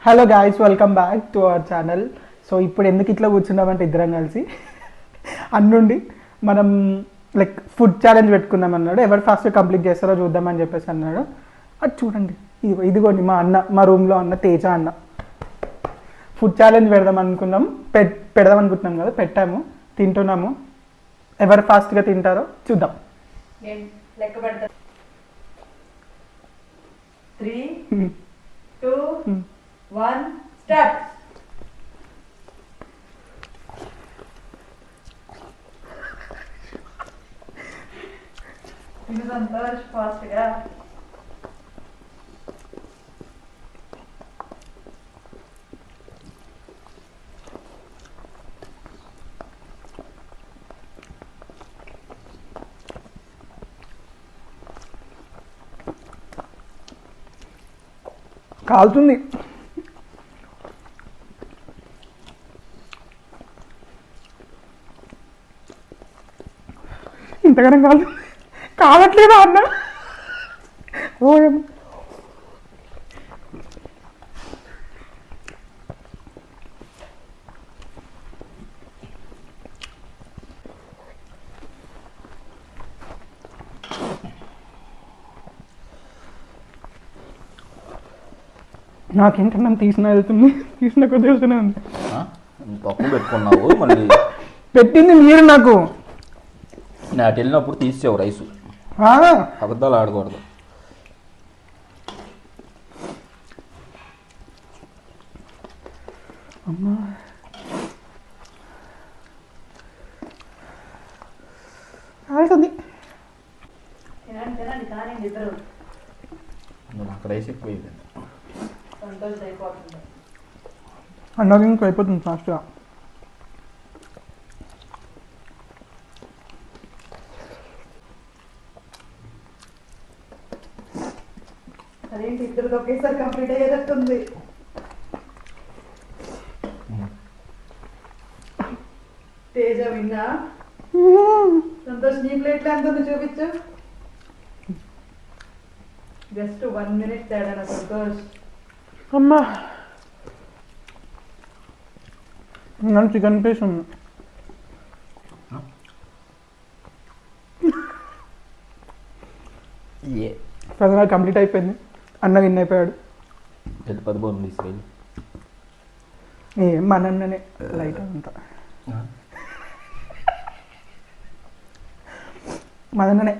Hello guys, welcome back to our channel. So ఇప్పుడు ఎందుకు ఇట్లా కూర్చున్నామంటే ఇద్దరం కలిసి అన్నుండి మనం లైక్ ఫుడ్ ఛాలెంజ్ పెట్టుకుందాం అన్నాడు. ఎవరు ఫాస్ట్ కంప్లీట్ చేస్తారో చూద్దామని చెప్పేసి అన్నాడు. అది చూడండి, ఇదిగోండి మా అన్న, మా రూమ్లో అన్న తేజ అన్న. ఫుడ్ ఛాలెంజ్ పెడదాం అనుకున్నాం, పెడదాం అనుకుంటున్నాం కదా, పెట్టాము, తింటున్నాము. ఎవరు ఫాస్ట్గా తింటారో చూద్దాం. లెక్క పెడతా. 3, 2, 1 స్టార్ట్. ఇది సంతోష్ ఫాస్ట్గా. కాలుతుంది. ఇంతగానం కావట్లేదా అన్న? ఓ నాకేంటన్నా తీసిన వెళ్తుంది, తీసిన కొద్ది వెళ్తూనే ఉంది. తప్పు పెట్టుకున్నావు మళ్ళీ. పెట్టింది మీరు నాకు. నాటి వెళ్ళినప్పుడు తీసేవు రైసు. అబద్ధాలు ఆడకూడదు. అమ్మా ఆడుతుంది. తినండి కానీ ఇద్దరు నాకు రైస్ ఎక్కువ అయిపోయింది. సంతోష్ అయిపోతుంది. అన్నది ఇంకా అయిపోతుంది ఫాస్ట్గా. అదేంటి ఇద్దరు ఒకేసారి కంప్లీట్ అయ్యేటట్టుంది. తేజ విన్నా. సంతోష్ నీ ప్లేట్లో ఎంత ఉంది చూపించు. జస్ట్ 1 minute తేడా సంతోష్. అమ్మా నన్ను చికెన్ పీస్ ఉంది. ప్రధాన కంప్లీట్ అయిపోయింది. అన్న విన్ అయిపోయాడు. 10 బోన్ తీసుకెళ్ళి ఏం మన అన్ననే లైట్ అంతా మన అన్ననే.